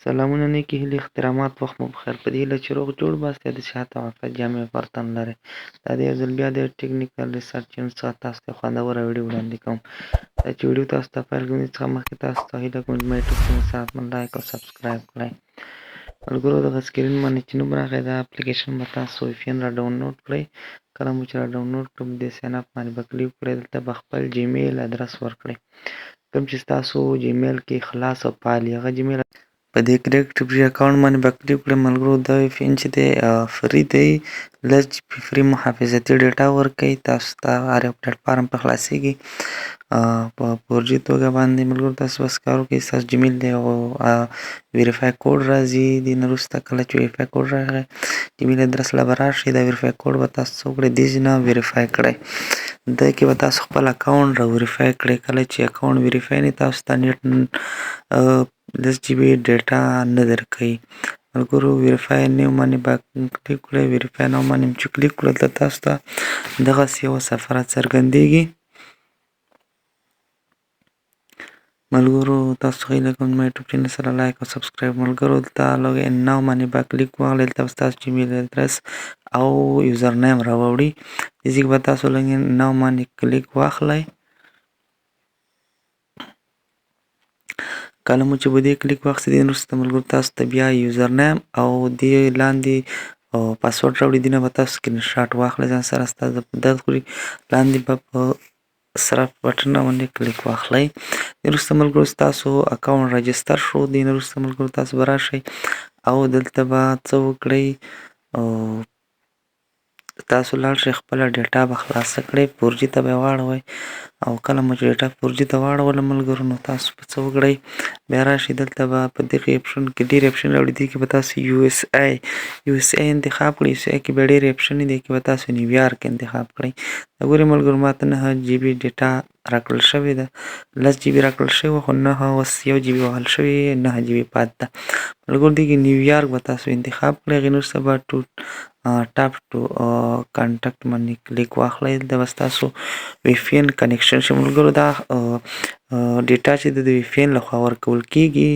سلامونه نیکې هیلې احترامات وخت مو بخیر په دې هیله چې روغ جوړ باست یا د صحت او عافیت جامې په تن لرئ دا د یو ځل بیا د ټیکنیکل ریسرچ چینل څخه تاسو ته خوندوره ویډیو وړاندې کوم دا چې ویډیو تاسو ته پیل کوم څخه مخکې تاسو ته هیله کوم چې زما یوټیوب چینل سره حتما لایک او سبسکرایب کړئ ملګرو دغه سکرین باندې چې نوم راغی دا اپلیکیشن به تاسو VPN را ډاونلوډ کړئ کله مو چې را ډاونلوډ کړم د ساین اپ باندې به کلیک وکړئ دلته به خپل جیمیل ادرس ورکړئ کوم چې ستاسو جیمیل کې خلاص او فعال وي هغه جیمیل په دې کرکټ اکاونټ باندې به کلیک کړئ ملګرو دا VPN چې دی فري دی لس GB فري محافظتي ډیټا ورکوي تاسو ته هر یو پلیټفارم په خلاصیږي په 4G توګه باندې ملګرو تاسو بس کار وکړئ ستاسو جیمیل دی او ویریفای کوډ راځي دې نه وروسته کله چې ویریفای کوډ راغی جیمیل ادرس له به راشي دا ویریفای کوډ به تاسو څه وکړئ دې ځای نه ویریفای کړئ دې کې به تاسو خپل اکاونټ را ویریفای کړئ کله چې اکاونټ ویریفای نه تاسو ته نیټ 10 GB ډیټا نه درکوي ملګرو ویریفای نیو باندې به کلیک کړئ ویریفای نو باندې چې کلیک کړئ دلته تاسو ته دغسې یوه صفحه راڅرګندېږي ملګرو تاسو ته هیله کوم زما یوټیوب چینل سره لایک او سبسکرایب ملګرو دلته لوګ ان ناو باندې به کلیک واخلئ دلته به ستاسو جیمیل ادرس او یوزر نیم راوړي دې ځای کې به تاسو لوګ ان ناو باندې کلیک واخلئ کله مو چې به دې کلیک واخیستئ دې نه وروسته ملګرو تاسو ته بیا یوزر نیم او دې لاندې پاسورډ راوړي دې نه به تاسو سکرین شاټ واخلئ ځان سره ستاسو په درد خوري لاندې به په سره بټن باندې کلیک واخلئ دې وروسته ملګرو ستاسو اکاونټ رجسټر شو دې نه وروسته ملګرو تاسو به راشئ او دلته به څه وکړئ تاسو لاړ شئ خپله ډیټا به خلاصه کړئ 4G ته به یې واړوئ او کله مو چې ډیټا 4G ته واړوله ملګرو نو تاسو به څه وکړئ بیا راشئ دلته به په دغې اپشن کې ډېرې اپشن راوړي دې کې به تاسو USA انتخاب کړئ USA کې به ډېرې اپشن دي دې کې به تاسو نیویارک انتخاب کړئ ګورئ ملګرو ماته 9 GB ډیټا راکړل شوې ده 10 GB راکړل شوې وه خو 9 اوس 1 GB وهل شوې 9 GB پاتې ده ملګرو دې کې نیویارک به تاسو انتخاب کړئ هغې نه وروسته به ټاپ ټو کانټکټ باندې کلیک واخلئ دلته به ستاسو VPN کنیکشن شي ملګرو دا ډیټا چې د VPN لخوا ورکول کیږي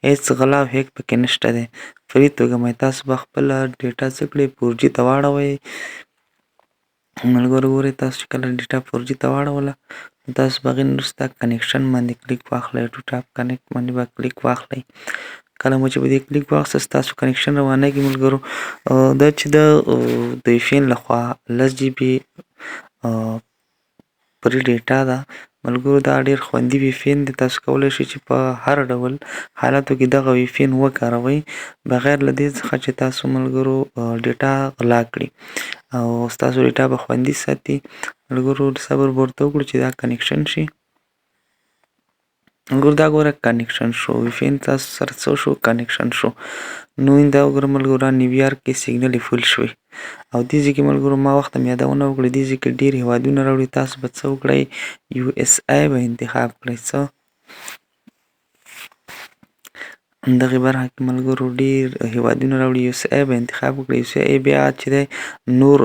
هیڅ غلا او هیک پکې نشته دی فري توګه مې تاسو به خپله ډیټا څه کړئ 4G ته واړوئ ملګرو ګورئ تاسو چې کله ډیټا 4G ته واړوله تاسو به هغې نه وروسته کنیکشن باندې کلیک واخلئ ټو ټاپ کنیکټ باندې به کلیک واخلئ کله مو چې به دې کلیک واخیسته ستاسو کنیکشن روانېږي ملګرو دا چې د VPN لخوا 10 GB فري ډیټا ده ملګرو دا ډېر خوندي VPN دی تاسو کولی شئ چې په هر ډول حالاتو کې دغه VPN وکاروئ بغیر له دې څخه چې تاسو ملګرو ډیټا غلا کړي او ستاسو ډیټا به خوندي ساتي ملګرو صبر به ورته وکړو چې دا کنیکشن شي ملګرو دا ګوره کنیکشن شو VPN تاسو سره څه شو کنیکشن شو نو دا وګوره ملګرو را نیویارک کې سیګنل یې فل شوی او دې ځای کې ملګرو ما وخت هم یادونه وکړه دې ځای کې ډېر هیوادونه راوړي تاسو به څه وکړئ USA به انتخاب کړئ څه دغې برخه کې ملګرو ډېر هیوادونه راوړي USA به انتخاب وکړئ USA بیا چې دی نور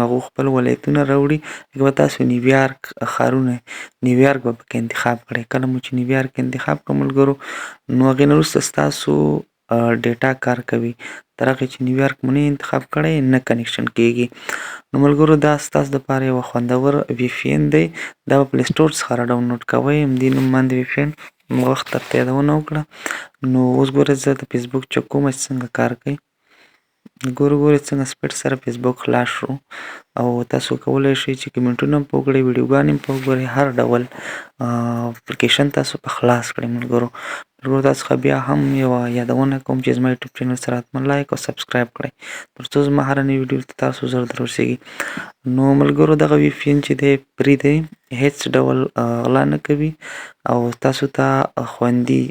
هغو خپل ولایتونه راوړي لکه به تاسو نیویارک ښارونه نیویارک به پکې انتخاب کړئ کله مو چې نیویارک انتخاب کړه ملګرو نو هغې نه وروسته ستاسو ډیټا کار کوي تر هغې چې نیویارک مو نه انتخاب کړی نه کنیکشن کیږي نو ملګرو دا ستاسو دپاره یوه خوندور VPN دی دا به پلی سټور څخه را ډاونلوډ کوئ همدې نوم باندې VPN وخت درته یادونه وکړه نو اوس ګوره زه د فیسبوک چک کوم چې څنګه کار کوي ګورئ څنګه سپیډ سره فیسبوک خلاص شو او تاسو کولی شئ چې کمنټونه هم په وکړئ ویډیوګانې هم په وګورئ هر ډول اپلیکیشن تاسو په خلاص کړئ ملګرو تاسو څخه بیا هم یوه یادونه کوم چې زما یوټیوب چینل سره حتما لایک او سبسکرایب کړئ تر څو زما هره نوې ویډیو ته تاسو ژر در ورسیږي نو ملګرو دغه VPN چې دی فري دی هیڅ ډول غلا نه کوي او تاسو ته خوندي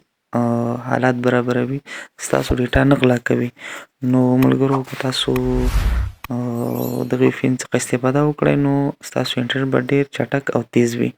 حالات برابروي ستاسو ډیټا نه غلا کوي نو ملګرو که تاسو د VPN څخه استفاده وکړئ نو ستاسو انټرنټ به ډېر چټک او تیز وي